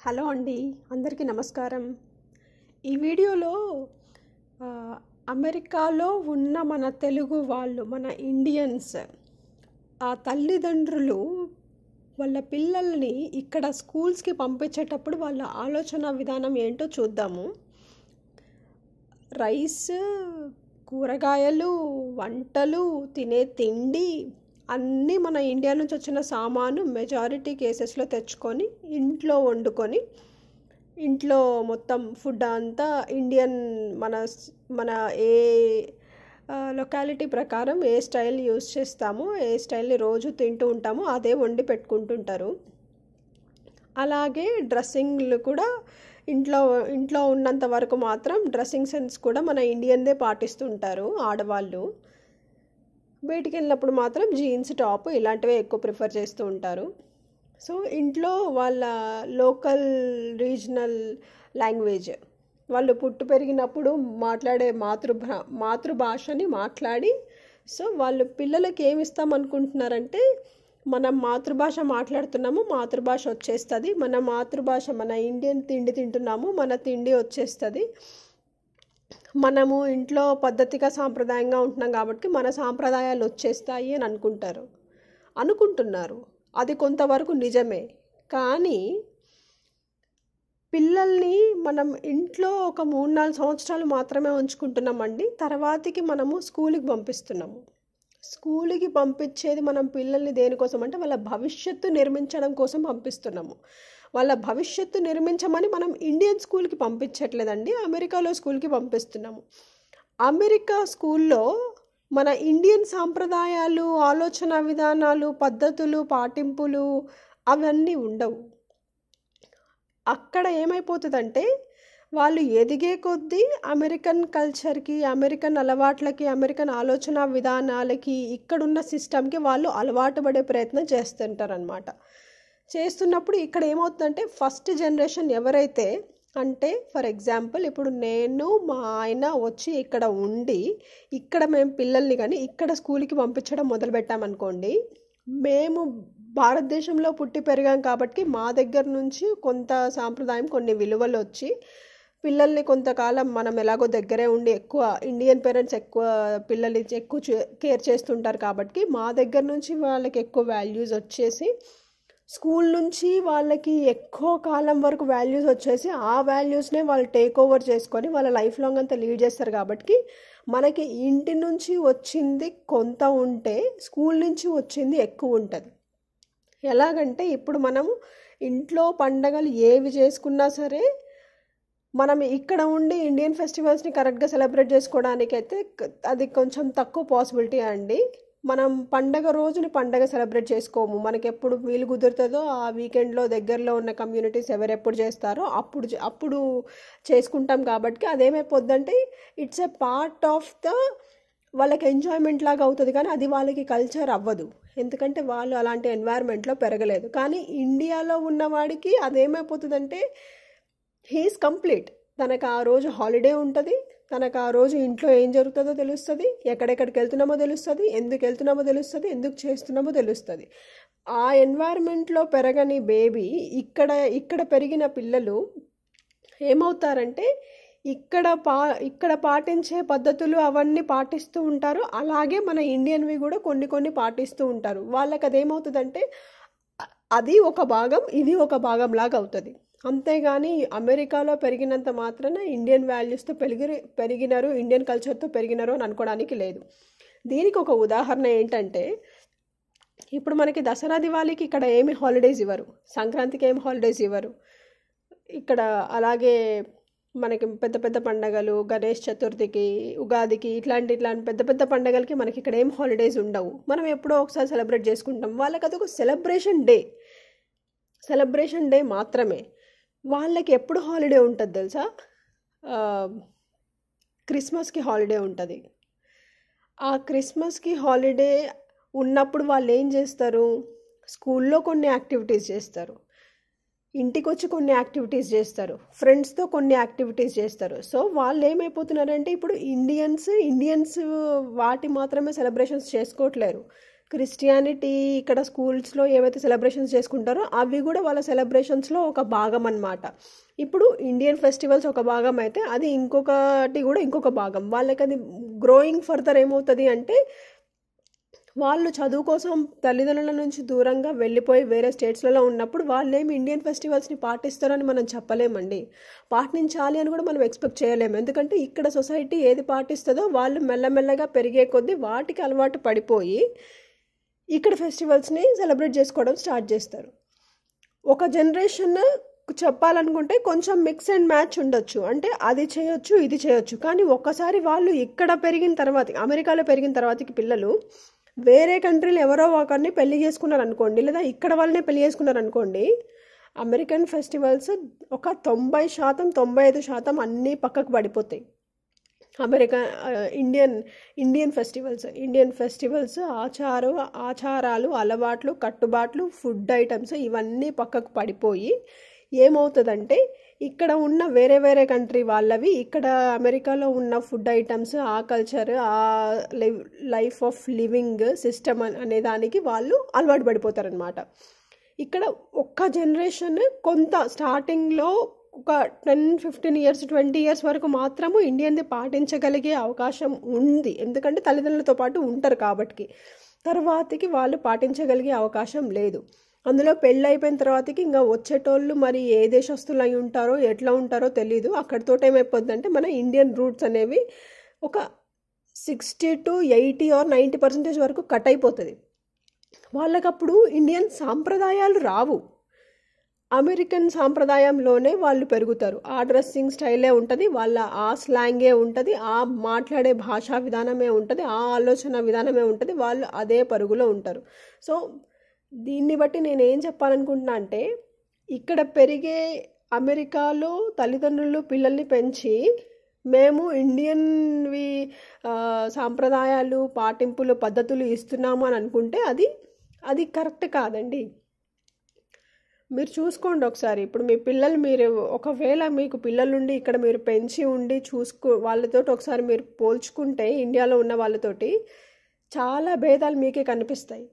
Hello అండి, అందరికీ నమస్కారం. ఈ వీడియోలో ఆ, అమెరికాలో ఉన్న మన తెలుగు వాళ్ళు, మన ఇండియన్స్, ఆ తల్లిదండ్రులు వాళ్ళ పిల్లల్ని ఇక్కడ స్కూల్స్కి పంపించేటప్పుడు వాళ్ళ ఆలోచన విధానం ఏంటో చూద్దాము. రైస్, కూరగాయలు, వంటలు, తినే తిండి అన్నీ మన ఇండియా నుంచి వచ్చిన సామాను మెజారిటీ కేసెస్లో తెచ్చుకొని ఇంట్లో వండుకొని ఇంట్లో మొత్తం ఫుడ్ అంతా ఇండియన్ మన మన ఏ లొకాలిటీ ప్రకారం ఏ స్టైల్ యూస్ చేస్తామో, ఏ స్టైల్ని రోజు తింటూ ఉంటామో అదే వండి పెట్టుకుంటుంటారు. అలాగే డ్రెస్సింగ్లు కూడా ఇంట్లో ఇంట్లో ఉన్నంత వరకు మాత్రం డ్రెస్సింగ్ సెన్స్ కూడా మన ఇండియన్దే పాటిస్తుంటారు ఆడవాళ్ళు. బయటికి వెళ్ళినప్పుడు మాత్రం జీన్స్, టాప్ ఇలాంటివే ఎక్కువ ప్రిఫర్ చేస్తూ ఉంటారు. సో ఇంట్లో వాళ్ళ లోకల్ రీజనల్ లాంగ్వేజ్, వాళ్ళు పుట్టి పెరిగినప్పుడు మాట్లాడే మాతృభాషని మాట్లాడి, సో వాళ్ళు పిల్లలకి ఏమి ఇస్తాం అనుకుంటున్నారంటే, మనం మాతృభాష మాట్లాడుతున్నాము, మాతృభాష వచ్చేస్తుంది, మన మాతృభాష మన ఇండియన్ తిండి తింటున్నాము, మన తిండి వచ్చేస్తుంది, మనము ఇంట్లో పద్ధతిగా సాంప్రదాయంగా ఉంటున్నాం కాబట్టి మన సాంప్రదాయాలు వచ్చేస్తాయి అని అనుకుంటున్నారు. అది కొంతవరకు నిజమే. కానీ పిల్లల్ని మనం ఇంట్లో ఒక 3-4 సంవత్సరాలు మాత్రమే ఉంచుకుంటున్నామండి. తర్వాతకి మనము స్కూల్కి పంపిస్తున్నాము. స్కూల్కి పంపించేది మనం పిల్లల్ని దేనికోసం అంటే వాళ్ళ భవిష్యత్తు నిర్మించడం కోసం పంపిస్తున్నాము. వాళ్ళ భవిష్యత్తు నిర్మించమని మనం ఇండియన్ స్కూల్కి పంపించట్లేదండి, అమెరికాలో స్కూల్కి పంపిస్తున్నాము. అమెరికా స్కూల్లో మన ఇండియన్ సాంప్రదాయాలు, ఆలోచన విధానాలు, పద్ధతులు, పాటింపులు అవన్నీ ఉండవు. అక్కడ ఏమైపోతుందంటే వాళ్ళు ఎదిగే కొద్దీ అమెరికన్ కల్చర్కి, అమెరికన్ అలవాట్లకి, అమెరికన్ ఆలోచన విధానాలకి, ఇక్కడున్న సిస్టమ్కి వాళ్ళు అలవాటు పడే ప్రయత్నం చేస్తుంటారనమాట. చేస్తున్నప్పుడు ఇక్కడ ఏమవుతుందంటే ఫస్ట్ జనరేషన్ ఎవరైతే, అంటే ఫర్ ఎగ్జాంపుల్ ఇప్పుడు నేను మా ఆయన వచ్చి ఇక్కడ ఉండి ఇక్కడ మేము పిల్లల్ని కానీ ఇక్కడ స్కూల్కి పంపించడం మొదలుపెట్టామనుకోండి, మేము భారతదేశంలో పుట్టి పెరిగాం కాబట్టి మా దగ్గర నుంచి కొంత సాంప్రదాయం, కొన్ని విలువలు వచ్చి పిల్లల్ని కొంతకాలం మనం ఎలాగో దగ్గరే ఉండి, ఎక్కువ ఇండియన్ పేరెంట్స్ ఎక్కువ పిల్లల్ని ఎక్కువ కేర్ చేస్తుంటారు కాబట్టి మా దగ్గర నుంచి వాళ్ళకి ఎక్కువ వాల్యూస్ వచ్చేసి, స్కూల్ నుంచి వాళ్ళకి ఎక్కువ కాలం వరకు వాల్యూస్ వచ్చేసి ఆ వాల్యూస్నే వాళ్ళు టేక్ ఓవర్ చేసుకొని వాళ్ళ లైఫ్ లాంగ్ అంతా లీడ్ చేస్తారు. కాబట్టి మనకి ఇంటి నుంచి వచ్చింది కొంత ఉంటే స్కూల్ నుంచి వచ్చింది ఎక్కువ ఉంటుంది. ఎలాగంటే ఇప్పుడు మనము ఇంట్లో పండగలు ఏవి చేసుకున్నా సరే మనం ఇక్కడ ఉండి ఇండియన్ ఫెస్టివల్స్ని కరెక్ట్గా సెలబ్రేట్ చేసుకోవడానికి అయితే అది కొంచెం తక్కువ పాసిబిలిటీ అండి. మనం పండగ రోజుని పండగ సెలబ్రేట్ చేసుకోము. మనకి ఎప్పుడు వీలు కుదురుతుందో ఆ వీకెండ్లో దగ్గరలో ఉన్న కమ్యూనిటీస్ ఎవరెప్పుడు చేస్తారో అప్పుడు చేసుకుంటాం. కాబట్టి అదేమైపోద్దంటే ఇట్స్ ఎ పార్ట్ ఆఫ్ వాళ్ళకి ఎంజాయ్మెంట్ లాగా అవుతుంది, కానీ అది వాళ్ళకి కల్చర్ అవ్వదు. ఎందుకంటే వాళ్ళు అలాంటి ఎన్వైర్న్మెంట్లో పెరగలేదు. కానీ ఇండియాలో ఉన్నవాడికి అదేమైపోతుందంటే హీఈస్ కంప్లీట్. తనకు ఆ రోజు హాలిడే ఉంటుంది, తనకు ఆ రోజు ఇంట్లో ఏం జరుగుతుందో తెలుస్తుంది, ఎక్కడెక్కడికి వెళ్తున్నామో తెలుస్తుంది, ఎందుకు వెళ్తున్నామో తెలుస్తుంది, ఎందుకు చేస్తున్నామో తెలుస్తుంది. ఆ ఎన్వైర్న్మెంట్లో పెరగని బేబీ ఇక్కడ పెరిగిన పిల్లలు ఏమవుతారంటే ఇక్కడ పాటించే పద్ధతులు అవన్నీ పాటిస్తూ ఉంటారు. అలాగే మన ఇండియన్వి కూడా కొన్ని పాటిస్తూ ఉంటారు. వాళ్ళకి అదేమవుతుందంటే అది ఒక భాగం, ఇది ఒక భాగం లాగా అవుతుంది. అంతేగాని అమెరికాలో పెరిగినంత మాత్రాన ఇండియన్ వాల్యూస్తో పెరిగినారు, ఇండియన్ కల్చర్తో పెరిగినారు అని అనుకోవడానికి లేదు. దీనికి ఒక ఉదాహరణ ఏంటంటే, ఇప్పుడు మనకి దసరా, దివాళీకి ఇక్కడ ఏమి హాలిడేస్ ఇవ్వరు, సంక్రాంతికి ఏమి హాలిడేస్ ఇవ్వరు ఇక్కడ. అలాగే మనకి పెద్ద పెద్ద పండగలు, గణేష్ చతుర్థికి, ఉగాదికి, ఇట్లాంటి పెద్ద పెద్ద పండగలకి మనకి ఇక్కడ ఏం హాలిడేస్ ఉండవు. మనం ఎప్పుడో ఒకసారి సెలబ్రేట్ చేసుకుంటాం. వాళ్ళకి అదొక సెలబ్రేషన్ డే మాత్రమే. వాళ్ళకి ఎప్పుడు హాలిడే ఉంటుంది తెలుసా? క్రిస్మస్కి హాలిడే ఉంటుంది. ఆ క్రిస్మస్కి హాలిడే ఉన్నప్పుడు వాళ్ళు ఏం చేస్తారు? స్కూల్లో కొన్ని యాక్టివిటీస్ చేస్తారు, ఇంటికి వచ్చి కొన్ని యాక్టివిటీస్ చేస్తారు, ఫ్రెండ్స్తో కొన్ని యాక్టివిటీస్ చేస్తారు. సో వాళ్ళు ఏమైపోతున్నారంటే ఇప్పుడు ఇండియన్స్ వాటి మాత్రమే సెలబ్రేషన్స్ చేసుకోవట్లేరు, క్రిస్టియానిటీ ఇక్కడ స్కూల్స్లో ఏవైతే సెలబ్రేషన్స్ చేసుకుంటారో అవి కూడా వాళ్ళ సెలబ్రేషన్స్లో ఒక భాగం అన్నమాట. ఇప్పుడు ఇండియన్ ఫెస్టివల్స్ ఒక భాగం అయితే అది ఇంకొకటి కూడా ఇంకొక భాగం. వాళ్ళకి అది గ్రోయింగ్ ఫర్దర్ ఏమవుతుంది అంటే వాళ్ళు చదువు కోసం తల్లిదండ్రుల నుంచి దూరంగా వెళ్ళిపోయి వేరే స్టేట్స్లలో ఉన్నప్పుడు వాళ్ళేమి ఇండియన్ ఫెస్టివల్స్ని పాటిస్తారని మనం చెప్పలేమండి. పాటించాలి అని కూడా మనం ఎక్స్పెక్ట్ చేయలేము. ఎందుకంటే ఇక్కడ సొసైటీ ఏది పాటిస్తుందో వాళ్ళు మెల్లమెల్లగా పెరిగే కొద్దీ వాటికి అలవాటు పడిపోయి ఇక్కడ ఫెస్టివల్స్ని సెలబ్రేట్ చేసుకోవడం స్టార్ట్ చేస్తారు. ఒక జనరేషన్ చెప్పాలనుకుంటే కొంచెం మిక్స్ అండ్ మ్యాచ్ ఉండొచ్చు, అంటే అది చేయొచ్చు ఇది చేయొచ్చు. కానీ ఒక్కసారి వాళ్ళు ఇక్కడ పెరిగిన తర్వాత, అమెరికాలో పెరిగిన తర్వాతకి పిల్లలు వేరే కంట్రీలో ఎవరో ఒకరిని పెళ్లి చేసుకున్నారు అనుకోండి, లేదా ఇక్కడ వాళ్ళనే పెళ్లి చేసుకున్నారు అనుకోండి, అమెరికన్ ఫెస్టివల్స్ ఒక 90% 95% అన్నీ పక్కకు పడిపోతాయి. ఇండియన్ ఫెస్టివల్స్ ఆచారాలు, అలవాట్లు, కట్టుబాట్లు, ఫుడ్ ఐటమ్స్ ఇవన్నీ పక్కకు పడిపోయి ఏమవుతుందంటే ఇక్కడ ఉన్న వేరే వేరే కంట్రీ వాళ్ళవి ఇక్కడ అమెరికాలో ఉన్న ఫుడ్ ఐటమ్స్, ఆ కల్చర్, ఆ లైఫ్ ఆఫ్ లివింగ్ సిస్టమ్ అనే దానికి వాళ్ళు అలవాటు పడిపోతారనమాట. ఇక్కడ ఒక్క జనరేషన్ కొంత స్టార్టింగ్లో ఒక 10-15 ఇయర్స్ 20 ఇయర్స్ వరకు మాత్రము ఇండియన్ది పాటించగలిగే అవకాశం ఉంది. ఎందుకంటే తల్లిదండ్రులతో పాటు ఉంటారు కాబట్టి. తర్వాతకి వాళ్ళు పాటించగలిగే అవకాశం లేదు. అందులో పెళ్ళి అయిపోయిన తర్వాతకి ఇంకా వచ్చేటోళ్ళు మరి ఏ దేశస్తులు అయి ఉంటారో ఎట్లా ఉంటారో తెలీదు. అక్కడితో ఏమైపోద్దంటే మన ఇండియన్ రూట్స్ అనేవి ఒక 60 to 80 or 90% వరకు కట్ అయిపోతుంది. వాళ్ళకప్పుడు ఇండియన్ సాంప్రదాయాలు రావు, అమెరికన్ సాంప్రదాయంలోనే వాళ్ళు పెరుగుతారు. ఆ డ్రెస్సింగ్ స్టైలే ఉంటుంది, వాళ్ళ ఆ స్లాంగే ఉంటుంది, ఆ మాట్లాడే భాషా విధానమే ఉంటుంది, ఆ ఆలోచన విధానమే ఉంటుంది, వాళ్ళు అదే పరుగులో ఉంటారు. సో దీన్ని బట్టి నేను ఏం చెప్పాలనుకుంటున్నా అంటే ఇక్కడ పెరిగే అమెరికాలో తల్లిదండ్రులు పిల్లల్ని పెంచి మేము ఇండియన్వి సాంప్రదాయాలు, పాటింపులు, పద్ధతులు ఇస్తున్నాము అని అనుకుంటే అది కరెక్ట్ కాదండి. మీరు చూసుకోండి ఒకసారి. ఇప్పుడు మీ పిల్లలు మీరు ఒకవేళ మీకు పిల్లలుండి ఇక్కడ మీరు పెంచి ఉండి వాళ్ళతో ఒకసారి మీరు పోల్చుకుంటే ఇండియాలో ఉన్న వాళ్ళతోటి చాలా భేదాలు మీకే కనిపిస్తాయి.